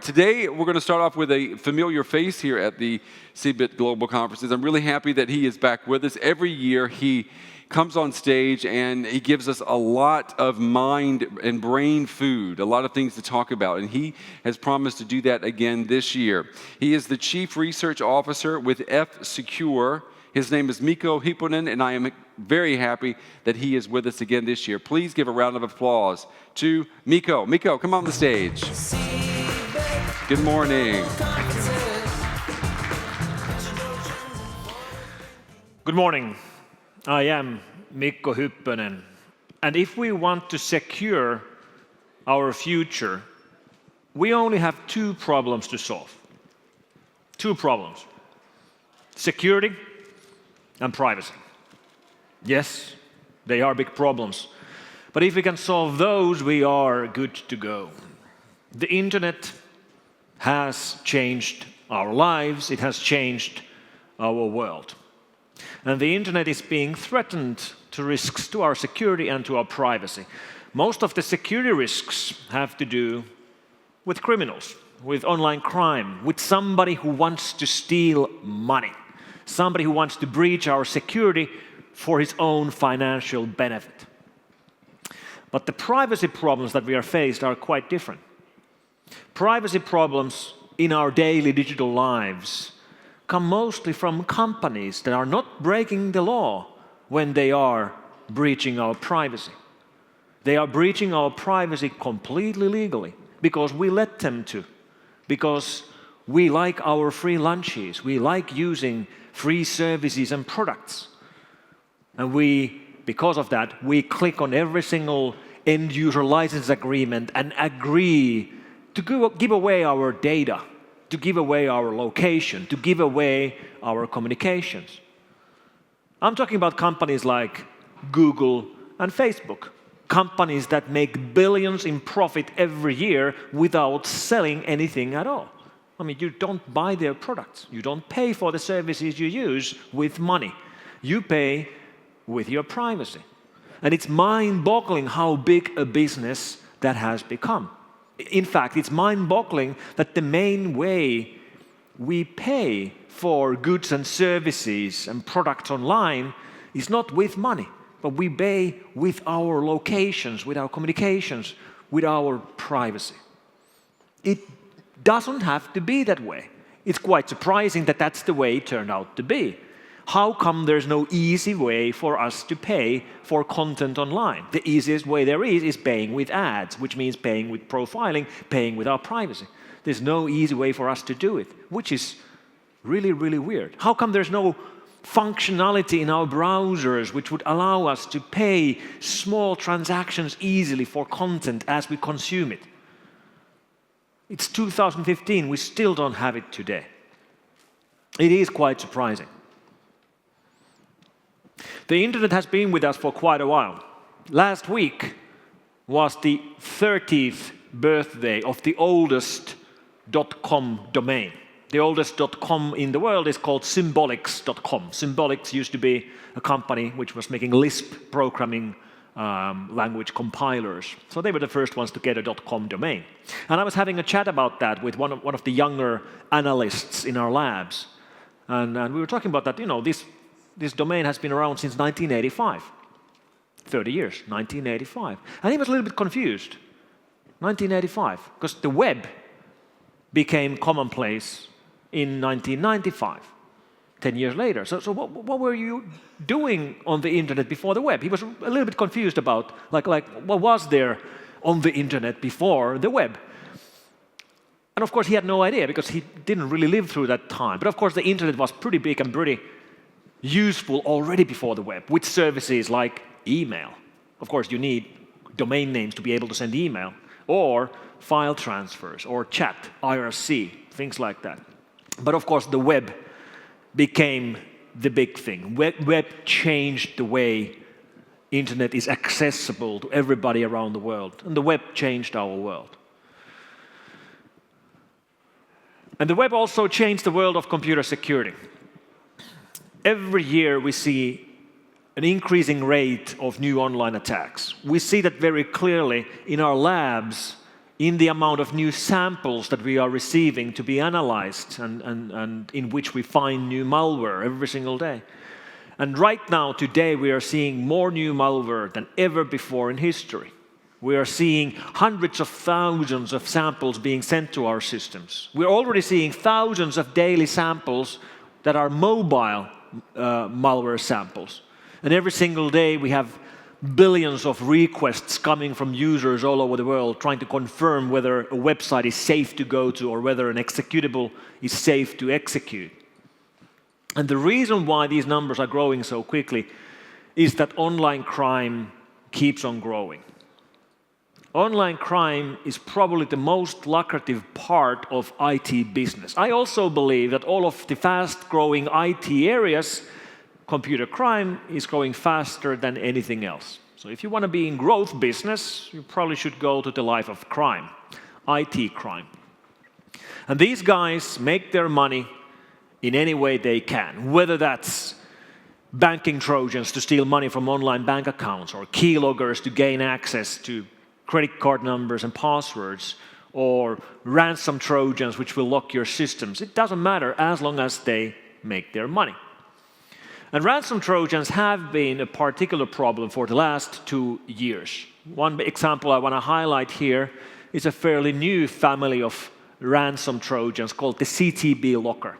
today we're going to start off with a familiar face here at the CeBIT Global Conferences. I'm really happy that he is back with us. Every year he comes on stage and he gives us a lot of mind and brain food, a lot of things to talk about, and he has promised to do that again this year. He is the Chief Research Officer with F-Secure. His name is Mikko Hypponen, and I am very happy that he is with us again this year. Please give a round of applause to Mikko. Mikko, come on the stage. Good morning. Good morning. I am Mikko Hypponen. And if we want to secure our future, we only have two problems to solve. Two problems. Security and privacy. Yes, they are big problems. But if we can solve those, we are good to go. The internet has changed our lives. It has changed our world. And the internet is being threatened to risks to our security and to our privacy. Most of the security risks have to do with criminals, with online crime, with somebody who wants to steal money, somebody who wants to breach our security for his own financial benefit. But the privacy problems that we are faced are quite different. Privacy problems in our daily digital lives come mostly from companies that are not breaking the law when they are breaching our privacy. They are breaching our privacy completely legally because we let them to, because we like our free lunches, we like using free services and products. And because of that, we click on every single end-user license agreement and agree to give away our data, to give away our location, to give away our communications. I'm talking about companies like Google and Facebook, companies that make billions in profit every year without selling anything at all. I mean, you don't buy their products. You don't pay for the services you use with money. You pay with your privacy. And it's mind-boggling how big a business that has become. In fact, it's mind-boggling that the main way we pay for goods and services and products online is not with money, but we pay with our locations, with our communications, with our privacy. It doesn't have to be that way. It's quite surprising that that's the way it turned out to be. How come there's no easy way for us to pay for content online? The easiest way there is paying with ads, which means paying with profiling, paying with our privacy. There's no easy way for us to do it, which is really, really weird. How come there's no functionality in our browsers which would allow us to pay small transactions easily for content as we consume it? It's 2015, we still don't have it today. It is quite surprising. The internet has been with us for quite a while. Last week was the 30th birthday of the oldest .com domain. The oldest .com in the world is called symbolics.com. Symbolics used to be a company which was making Lisp programming language compilers. So they were the first ones to get a .com domain. And I was having a chat about that with one of the younger analysts in our labs. And we were talking about that, this domain has been around since 1985. 30 years, 1985. And he was a little bit confused. 1985, because the web became commonplace in 1995, 10 years later. So what were you doing on the internet before the web? He was a little bit confused about, like what was there on the internet before the web? And of course, he had no idea because he didn't really live through that time. But of course, the internet was pretty big and pretty useful already before the web, with services like email. Of course, you need domain names to be able to send email, or file transfers, or chat, IRC, things like that. But of course, the web became the big thing. Web changed the way internet is accessible to everybody around the world, and the web changed our world. And the web also changed the world of computer security. Every year we see an increasing rate of new online attacks. We see that very clearly in our labs in the amount of new samples that we are receiving to be analyzed and in which we find new malware every single day. And right now, today, we are seeing more new malware than ever before in history. We are seeing hundreds of thousands of samples being sent to our systems. We're already seeing thousands of daily samples that are mobile malware samples. And every single day we have billions of requests coming from users all over the world trying to confirm whether a website is safe to go to or whether an executable is safe to execute. And the reason why these numbers are growing so quickly is that online crime keeps on growing. Online crime is probably the most lucrative part of IT business. I also believe that all of the fast-growing IT areas, computer crime is growing faster than anything else. So if you want to be in growth business, you probably should go to the life of crime, IT crime. And these guys make their money in any way they can, whether that's banking Trojans to steal money from online bank accounts, or keyloggers to gain access to credit card numbers and passwords, or ransom Trojans which will lock your systems. It doesn't matter as long as they make their money. And ransom Trojans have been a particular problem for the last 2 years. One example I want to highlight here is a fairly new family of ransom Trojans called the CTB locker.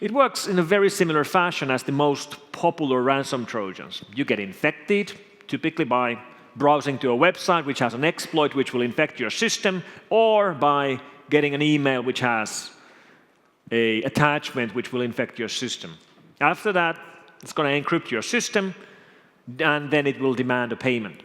It works in a very similar fashion as the most popular ransom Trojans. You get infected, typically by browsing to a website which has an exploit which will infect your system, or by getting an email which has an attachment which will infect your system. After that, it's going to encrypt your system, and then it will demand a payment.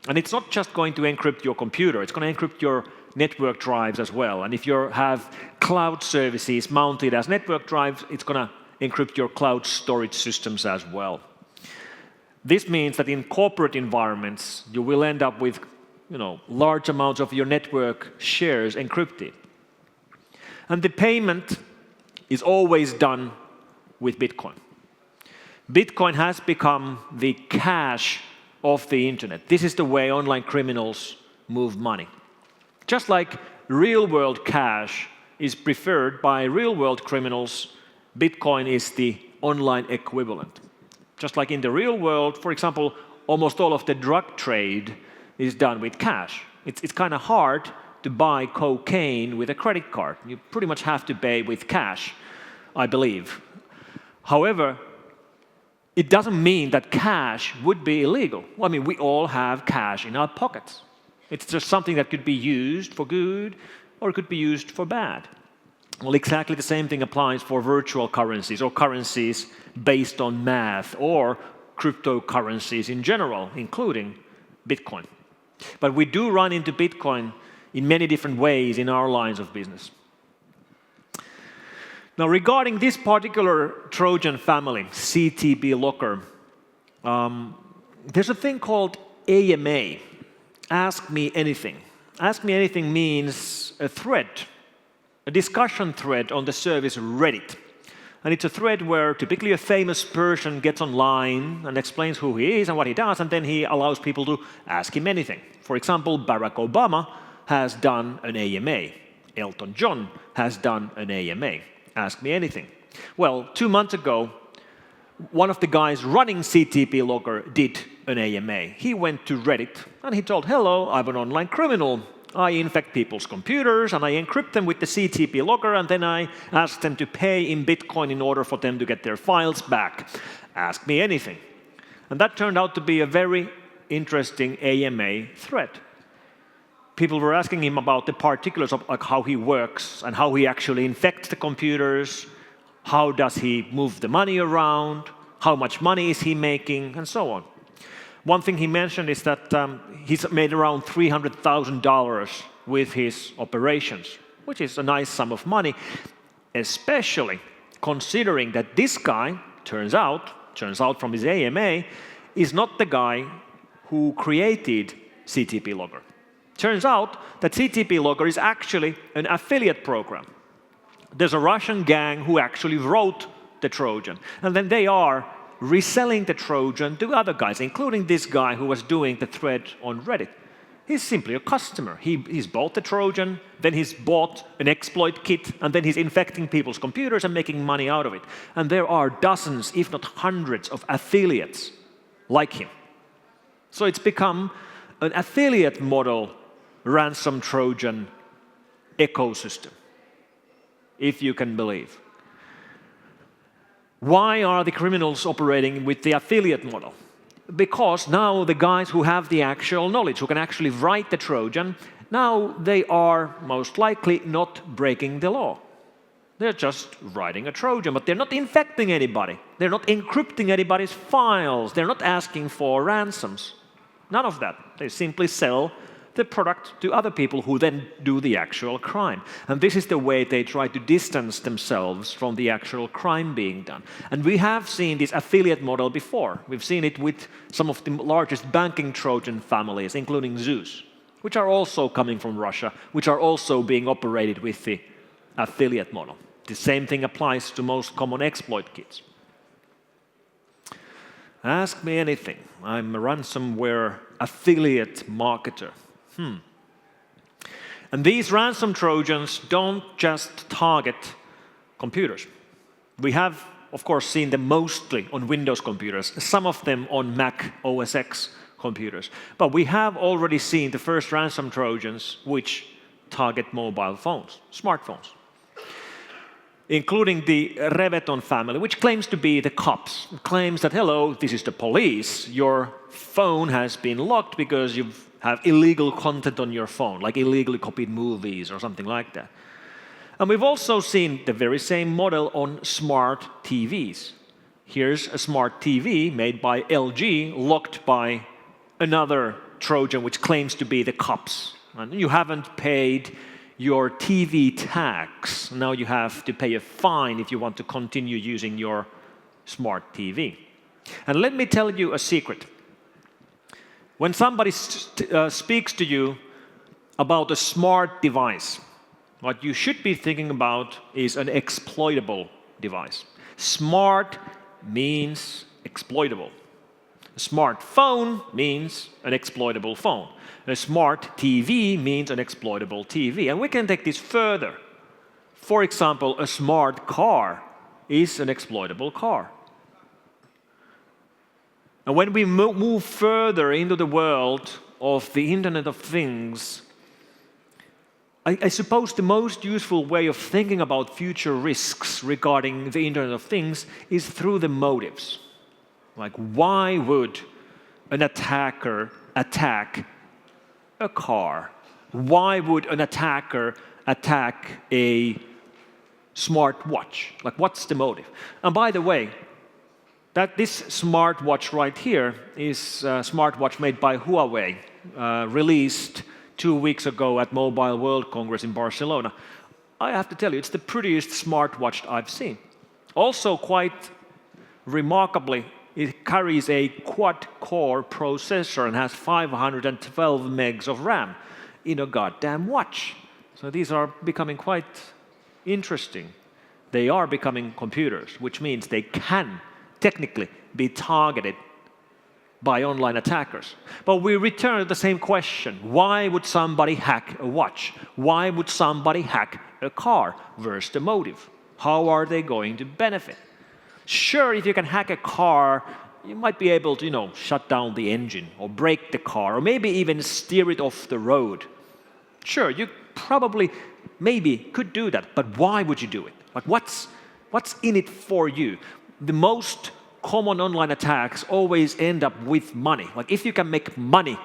And it's not just going to encrypt your computer, it's going to encrypt your network drives as well. And if you have cloud services mounted as network drives, it's going to encrypt your cloud storage systems as well. This means that in corporate environments, you will end up with large amounts of your network shares encrypted. And the payment is always done with Bitcoin. Bitcoin has become the cash of the internet. This is the way online criminals move money. Just like real-world cash is preferred by real-world criminals, Bitcoin is the online equivalent. Just like in the real world, for example, almost all of the drug trade is done with cash. It's kind of hard to buy cocaine with a credit card. You pretty much have to pay with cash, I believe. However, it doesn't mean that cash would be illegal. I mean, we all have cash in our pockets. It's just something that could be used for good or it could be used for bad. Well, exactly the same thing applies for virtual currencies or currencies based on math or cryptocurrencies in general, including Bitcoin. But we do run into Bitcoin in many different ways in our lines of business. Now, regarding this particular Trojan family, CTB locker, there's a thing called AMA, Ask Me Anything. Ask Me Anything means a thread, a discussion thread on the service Reddit. And it's a thread where typically a famous person gets online and explains who he is and what he does, and then he allows people to ask him anything. For example, Barack Obama has done an AMA. Elton John has done an AMA. Ask Me Anything. Well, 2 months ago, one of the guys running CTB Logger did an AMA. He went to Reddit and he told, hello, I'm an online criminal. I infect people's computers and I encrypt them with the CTB Logger, and then I ask them to pay in Bitcoin in order for them to get their files back. Ask me anything. And that turned out to be a very interesting AMA thread. People were asking him about the particulars of how he works and how he actually infects the computers, how does he move the money around, how much money is he making, and so on. One thing he mentioned is that he's made around $300,000 with his operations, which is a nice sum of money, especially considering that this guy, turns out from his AMA, is not the guy who created CTB Logger. Turns out that CTB Logger is actually an affiliate program. There's a Russian gang who actually wrote the Trojan, and then they are reselling the Trojan to other guys, including this guy who was doing the thread on Reddit. He's simply a customer. He's bought the Trojan, then he's bought an exploit kit, and then he's infecting people's computers and making money out of it. And there are dozens, if not hundreds, of affiliates like him. So it's become an affiliate model ransom Trojan ecosystem, if you can believe. Why are the criminals operating with the affiliate model? Because now the guys who have the actual knowledge, who can actually write the Trojan, now they are most likely not breaking the law. They're just writing a Trojan, but they're not infecting anybody. They're not encrypting anybody's files. They're not asking for ransoms. None of that. They simply sell the product to other people who then do the actual crime. And this is the way they try to distance themselves from the actual crime being done. And we have seen this affiliate model before. We've seen it with some of the largest banking Trojan families, including Zeus, which are also coming from Russia, which are also being operated with the affiliate model. The same thing applies to most common exploit kits. Ask me anything. I'm a ransomware affiliate marketer. And these ransom Trojans don't just target computers. We have, of course, seen them mostly on Windows computers, some of them on Mac OS X computers. But we have already seen the first ransom Trojans which target mobile phones, smartphones, including the Reveton family, which claims to be the cops. It claims that, hello, this is the police. Your phone has been locked because you have illegal content on your phone, like illegally copied movies or something like that. And we've also seen the very same model on smart TVs. Here's a smart TV made by LG, locked by another Trojan, which claims to be the cops. And you haven't paid your TV tax. Now you have to pay a fine if you want to continue using your smart TV. And let me tell you a secret. When somebody speaks to you about a smart device, what you should be thinking about is an exploitable device. Smart means exploitable. A smartphone means an exploitable phone. A smart TV means an exploitable TV. And we can take this further. For example, a smart car is an exploitable car. And when we move further into the world of the Internet of Things, I suppose the most useful way of thinking about future risks regarding the Internet of Things is through the motives. Like, why would an attacker attack a car? Why would an attacker attack a smartwatch? Like, what's the motive? And by the way, this smartwatch right here is a smartwatch made by Huawei, released 2 weeks ago at Mobile World Congress in Barcelona. I have to tell you, it's the prettiest smartwatch I've seen. Also, quite remarkably, it carries a quad-core processor and has 512 megs of RAM in a goddamn watch. So these are becoming quite interesting. They are becoming computers, which means they can technically be targeted by online attackers. But we return to the same question. Why would somebody hack a watch? Why would somebody hack a car? Where's the motive? How are they going to benefit? Sure, if you can hack a car, you might be able to, shut down the engine or break the car or maybe even steer it off the road. Sure, you probably, maybe could do that, but why would you do it? Like, what's in it for you? The most common online attacks always end up with money. Like, if you can make money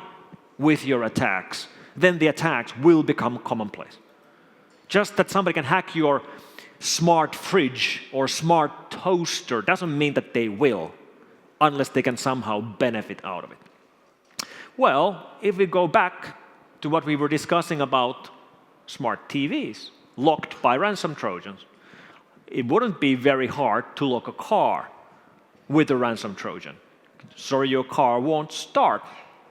with your attacks, then the attacks will become commonplace. Just that somebody can hack your smart fridge or smart toaster doesn't mean that they will, unless they can somehow benefit out of it. Well, if we go back to what we were discussing about smart TVs, locked by ransom Trojans, it wouldn't be very hard to lock a car with a ransom Trojan. So your car won't start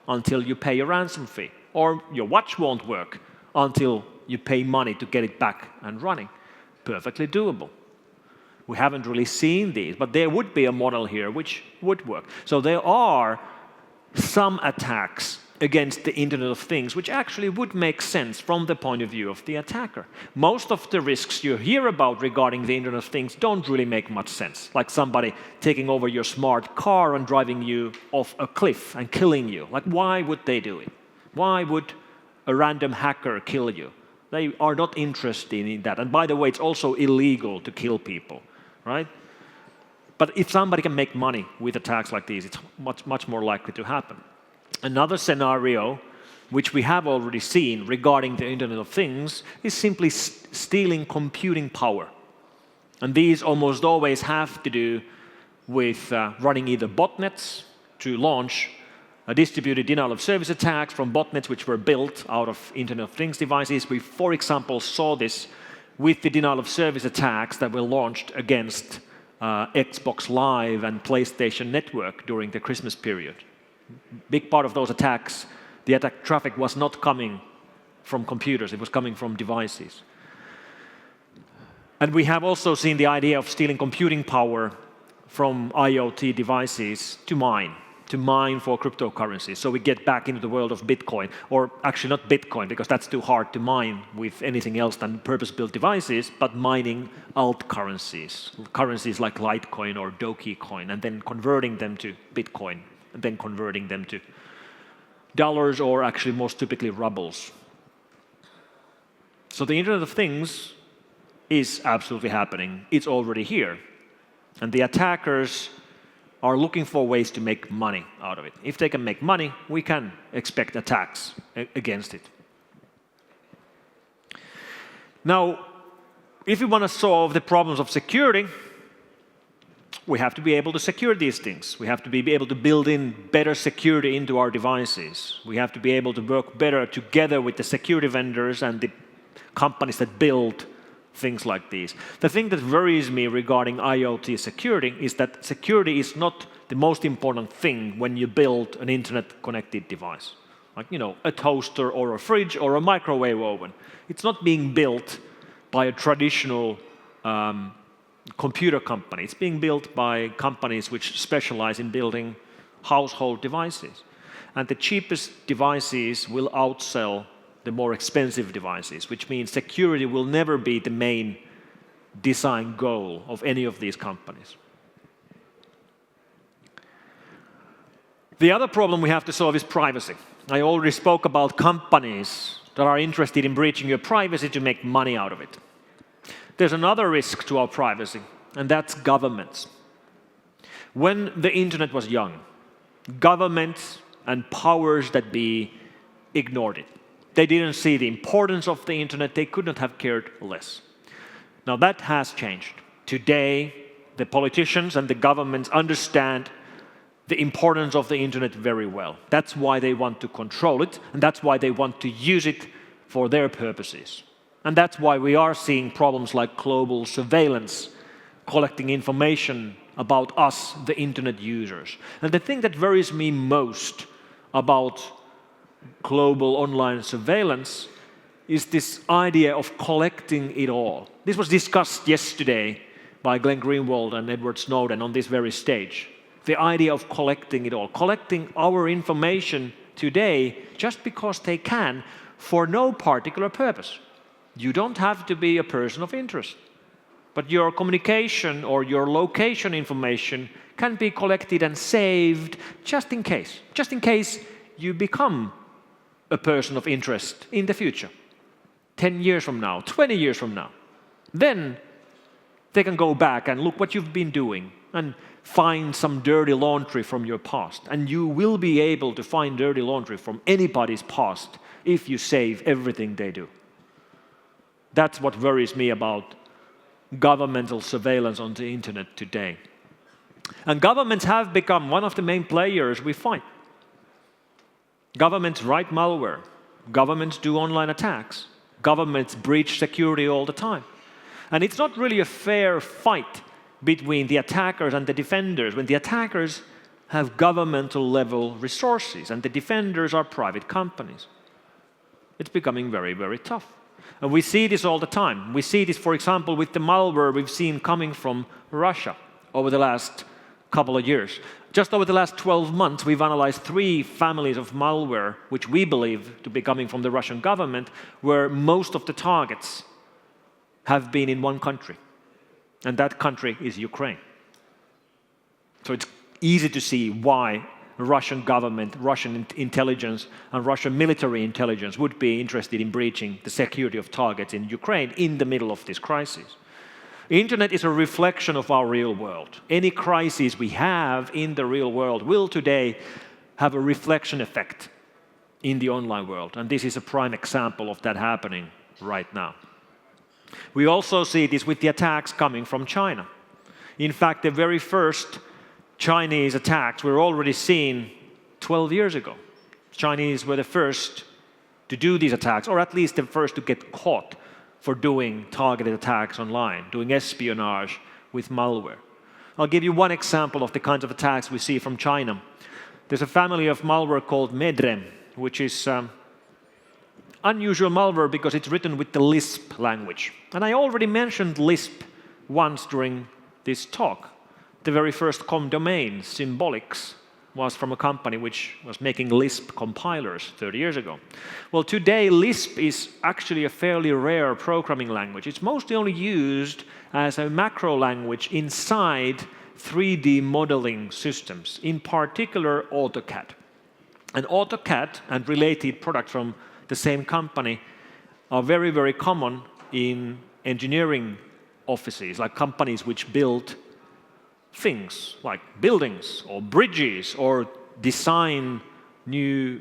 until you pay a ransom fee, or your watch won't work until you pay money to get it back and running. Perfectly doable. We haven't really seen these, but there would be a model here which would work. So there are some attacks against the Internet of Things, which actually would make sense from the point of view of the attacker. Most of the risks you hear about regarding the Internet of Things don't really make much sense, like somebody taking over your smart car and driving you off a cliff and killing you. Like, why would they do it? Why would a random hacker kill you? They are not interested in that. And by the way, it's also illegal to kill people, right? But if somebody can make money with attacks like these, it's much more likely to happen. Another scenario, which we have already seen regarding the Internet of Things, is simply stealing computing power. And these almost always have to do with running either botnets to launch distributed denial of service attacks from botnets which were built out of Internet of Things devices. We, for example, saw this with the denial of service attacks that were launched against Xbox Live and PlayStation Network during the Christmas period. Big part of those attacks, the attack traffic was not coming from computers, it was coming from devices. And we have also seen the idea of stealing computing power from IoT devices to mine for cryptocurrencies. So we get back into the world of Bitcoin, or actually not Bitcoin, because that's too hard to mine with anything else than purpose-built devices, but mining alt currencies like Litecoin or Dogecoin, and then converting them to Bitcoin, and then converting them to dollars, or actually most typically rubles. So the Internet of Things is absolutely happening. It's already here. And the attackers are looking for ways to make money out of it. If they can make money, we can expect attacks against it. Now, if we want to solve the problems of security, we have to be able to secure these things. We have to be able to build in better security into our devices. We have to be able to work better together with the security vendors and the companies that build things like these. The thing that worries me regarding IoT security is that security is not the most important thing when you build an internet-connected device. Like, a toaster or a fridge or a microwave oven. It's not being built by a traditional computer company. It's being built by companies which specialize in building household devices. And the cheapest devices will outsell the more expensive devices, which means security will never be the main design goal of any of these companies. The other problem we have to solve is privacy. I already spoke about companies that are interested in breaching your privacy to make money out of it. There's another risk to our privacy, and that's governments. When the internet was young, governments and powers that be ignored it. They didn't see the importance of the internet. They could not have cared less. Now that has changed. Today, the politicians and the governments understand the importance of the internet very well. That's why they want to control it, and that's why they want to use it for their purposes. And that's why we are seeing problems like global surveillance, collecting information about us, the internet users. And the thing that worries me most about global online surveillance is this idea of collecting it all. This was discussed yesterday by Glenn Greenwald and Edward Snowden on this very stage. The idea of collecting it all, collecting our information today just because they can for no particular purpose. You don't have to be a person of interest, but your communication or your location information can be collected and saved just in case you become a person of interest in the future, 10 years from now, 20 years from now. Then they can go back and look what you've been doing and find some dirty laundry from your past. And you will be able to find dirty laundry from anybody's past if you save everything they do. That's what worries me about governmental surveillance on the internet today. And governments have become one of the main players we fight. Governments write malware. Governments do online attacks. Governments breach security all the time. And it's not really a fair fight between the attackers and the defenders when the attackers have governmental level resources and the defenders are private companies. It's becoming very, very tough. And we see this all the time. We see this, for example, with the malware we've seen coming from Russia over the last couple of years. Just over the last 12 months, we've analyzed 3 families of malware, which we believe to be coming from the Russian government, where most of the targets have been in one country. And that country is Ukraine. So it's easy to see why Russian government, Russian intelligence, and Russian military intelligence would be interested in breaching the security of targets in Ukraine in the middle of this crisis. The internet is a reflection of our real world. Any crisis we have in the real world will today have a reflection effect in the online world. And this is a prime example of that happening right now. We also see this with the attacks coming from China. In fact, the very first Chinese attacks were already seen 12 years ago. Chinese were the first to do these attacks, or at least the first to get caught for doing targeted attacks online, doing espionage with malware. I'll give you one example of the kinds of attacks we see from China. There's a family of malware called Medre, which is unusual malware because it's written with the Lisp language. And I already mentioned Lisp once during this talk. The very first com domain, Symbolics, was from a company which was making Lisp compilers 30 years ago. Well, today Lisp is actually a fairly rare programming language. It's mostly only used as a macro language inside 3D modeling systems, in particular AutoCAD. And AutoCAD and related products from the same company are very, very common in engineering offices, like companies which build things like buildings or bridges or design new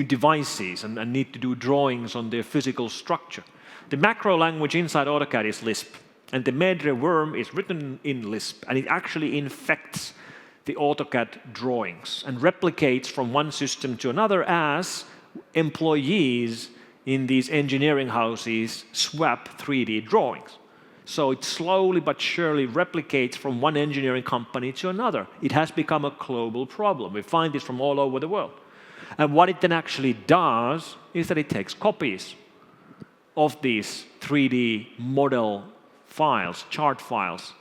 devices and need to do drawings on their physical structure. The macro language inside AutoCAD is Lisp, and the Medre worm is written in Lisp, and it actually infects the AutoCAD drawings and replicates from one system to another as employees in these engineering houses swap 3D drawings. So it slowly but surely replicates from one engineering company to another. It has become a global problem. We find this from all over the world. And what it then actually does is that it takes copies of these 3D model files, chart files,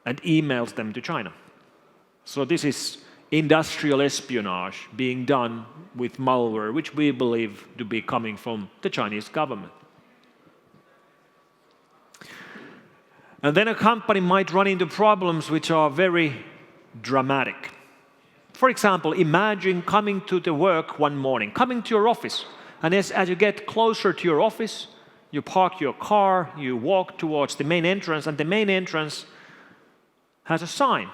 and emails them to China. So this is industrial espionage being done with malware, which we believe to be coming from the Chinese government. And then a company might run into problems which are very dramatic. For example, imagine coming to the work one morning, coming to your office, and as you get closer to your office, you park your car, you walk towards the main entrance, and the main entrance has a sign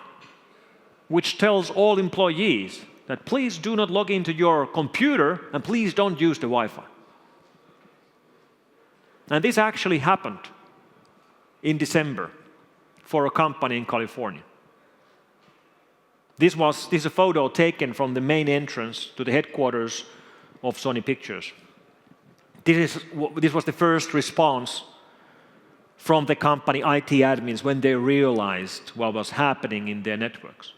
which tells all employees that please do not log into your computer and please don't use the Wi-Fi. And this actually happened in December for a company in California. This is a photo taken from the main entrance to the headquarters of Sony Pictures. This was the first response from the company IT admins when they realized what was happening in their networks.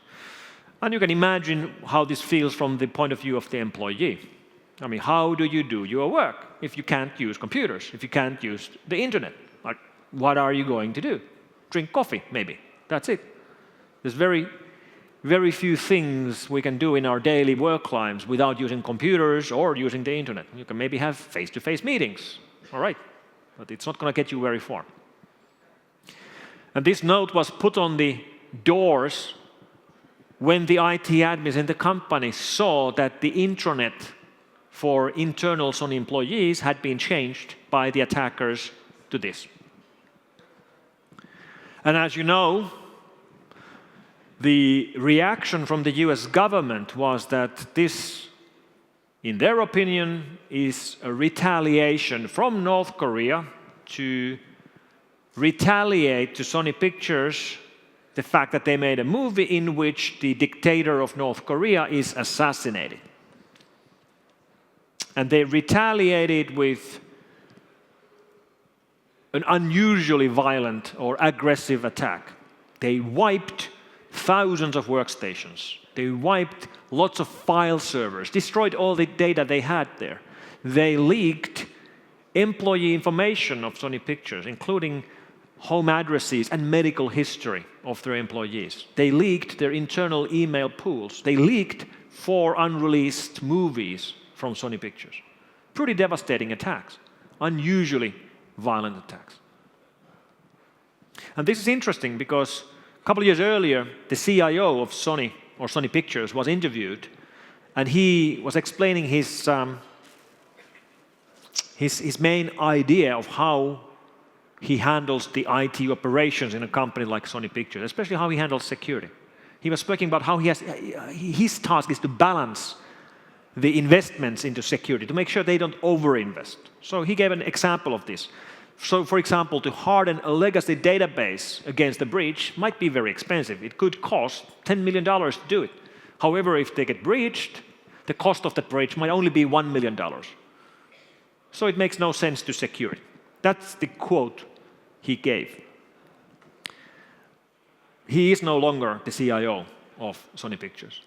And you can imagine how this feels from the point of view of the employee. I mean, how do you do your work if you can't use computers, if you can't use the internet? Like, what are you going to do? Drink coffee, maybe. That's it. There's very, very few things we can do in our daily work lives without using computers or using the internet. You can maybe have face-to-face meetings, all right, but it's not going to get you very far. And this note was put on the doors when the IT admins in the company saw that the intranet for internal Sony employees had been changed by the attackers to this. And as you know, the reaction from the US government was that this, in their opinion, is a retaliation from North Korea to retaliate to Sony Pictures the fact that they made a movie in which the dictator of North Korea is assassinated. And they retaliated with an unusually violent or aggressive attack. They wiped thousands of workstations. They wiped lots of file servers, destroyed all the data they had there. They leaked employee information of Sony Pictures, including home addresses and medical history of their employees. They leaked their internal email pools. They leaked 4 unreleased movies from Sony Pictures. Pretty devastating attacks, unusually violent attacks. And this is interesting because a couple of years earlier, the CIO of Sony, or Sony Pictures, was interviewed, and he was explaining his main idea of how he handles the IT operations in a company like Sony Pictures, especially how he handles security. He was speaking about how his task is to balance the investments into security, to make sure they don't overinvest. So he gave an example of this. So, for example, to harden a legacy database against a breach might be very expensive. It could cost $10 million to do it. However, if they get breached, the cost of that breach might only be $1 million. So it makes no sense to secure it. That's the quote he gave. He is no longer the CIO of Sony Pictures.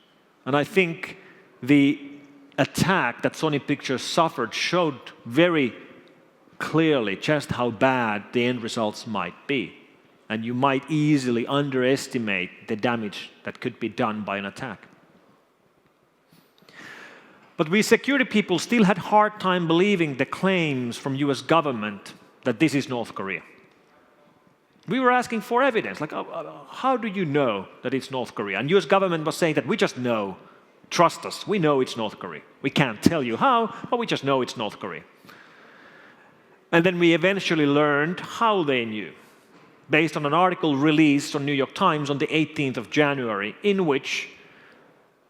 And I think the attack that Sony Pictures suffered showed very clearly just how bad the end results might be. And you might easily underestimate the damage that could be done by an attack. But we security people still had a hard time believing the claims from US government that this is North Korea. We were asking for evidence, like, how do you know that it's North Korea? And US government was saying that we just know, trust us, we know it's North Korea. We can't tell you how, but we just know it's North Korea. And then we eventually learned how they knew, based on an article released on New York Times on the 18th of January, in which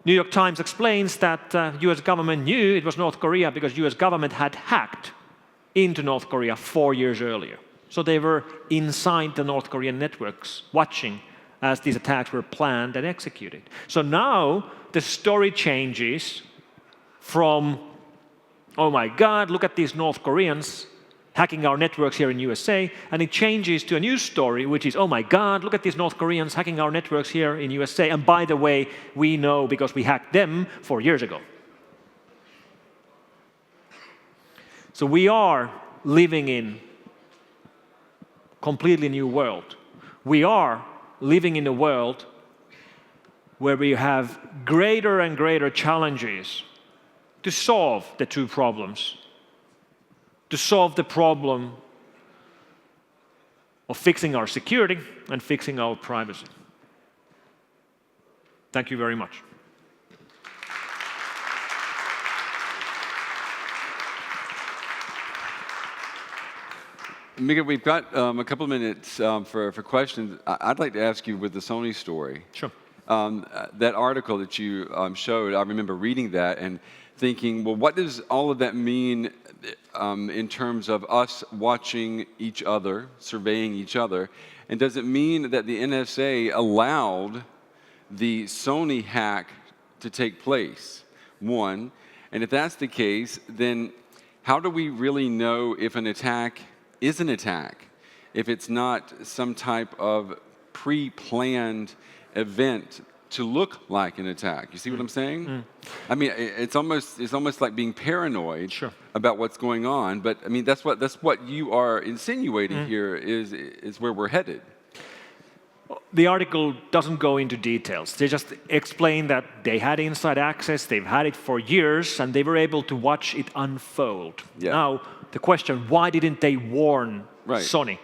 New York Times explains that US government knew it was North Korea because US government had hacked into North Korea 4 years earlier. So they were inside the North Korean networks, watching as these attacks were planned and executed. So now the story changes from, oh my God, look at these North Koreans hacking our networks here in USA, and it changes to a new story, which is, oh my God, look at these North Koreans hacking our networks here in USA, and by the way, we know because we hacked them 4 years ago. So we are living in completely new world. We are living in a world where we have greater and greater challenges to solve the two problems, to solve the problem of fixing our security and fixing our privacy. Thank you very much. Mikko, we've got a couple of minutes for questions. I'd like to ask you with the Sony story. Sure. That article that you showed, I remember reading that and thinking, well, what does all of that mean in terms of us watching each other, surveying each other? And does it mean that the NSA allowed the Sony hack to take place? One, and if that's the case, then how do we really know if an attack is an attack, if it's not some type of pre-planned event to look like an attack? You see what I'm saying? I mean, it's almost like being paranoid about what's going on. But I mean, that's what you are insinuating here is where we're headed. The article doesn't go into details. They just explain that they had inside access, they've had it for years, and they were able to watch it unfold. Yeah. Now, the question, why didn't they warn Sony?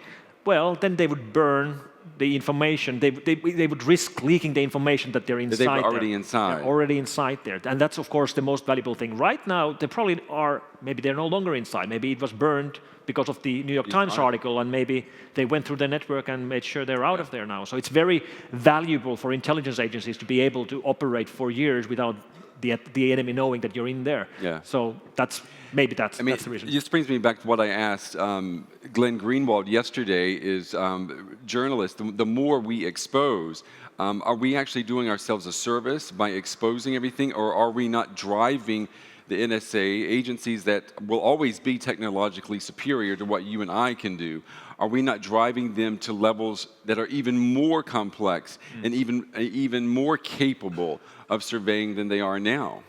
Well, then they would burn the information. They would risk leaking the information that they're inside there. They were already inside. They're already inside there. And that's, of course, the most valuable thing. Right now, they probably are, maybe they're no longer inside. Maybe it was burned because of the New York Times article, and maybe they went through the network and made sure they're out of there now. So it's very valuable for intelligence agencies to be able to operate for years without the enemy knowing that you're in there. Yeah. So that's the reason. This brings me back to what I asked Glenn Greenwald yesterday is journalists, the more we expose, are we actually doing ourselves a service by exposing everything, or are we not driving the NSA agencies that will always be technologically superior to what you and I can do? Are we not driving them to levels that are even more complex and even more capable of surveying than they are now?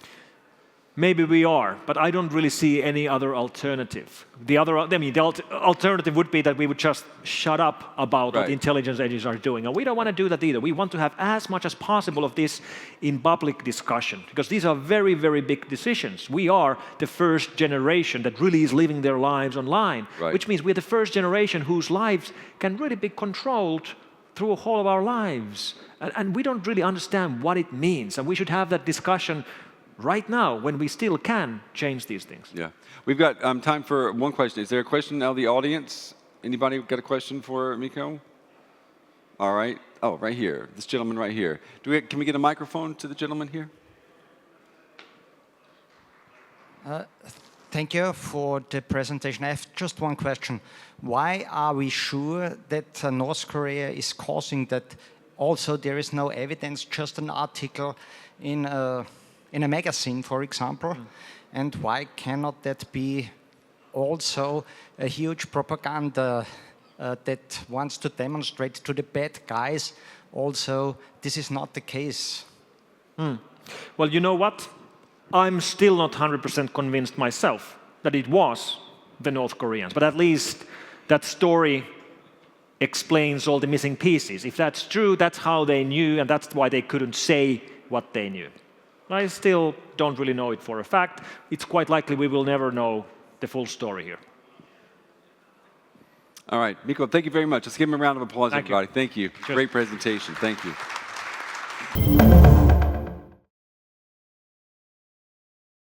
Maybe we are, but I don't really see any other alternative. The alternative would be that we would just shut up about what Right. intelligence agencies are doing. And we don't want to do that either. We want to have as much as possible of this in public discussion, because these are very, very big decisions. We are the first generation that really is living their lives online, Right. which means we're the first generation whose lives can really be controlled through a whole of our lives. And we don't really understand what it means. And we should have that discussion right now, when we still can change these things. Yeah. We've got time for one question. Is there a question out of the audience? Anybody got a question for Mikko? All right. Oh, right here. This gentleman right here. Can we get a microphone to the gentleman here? Thank you for the presentation. I have just one question. Why are we sure that North Korea is causing that? Also, there is no evidence, just an article in a magazine, for example. And why cannot that be also a huge propaganda that wants to demonstrate to the bad guys also this is not the case? Well, you know what? I'm still not 100% convinced myself that it was the North Koreans, but at least that story explains all the missing pieces. If that's true, that's how they knew, and that's why they couldn't say what they knew. I still don't really know it for a fact. It's quite likely we will never know the full story here. All right. Mikko, thank you very much. Let's give him a round of applause, Thank you. everybody. Thank you. Sure. Great presentation. Thank you.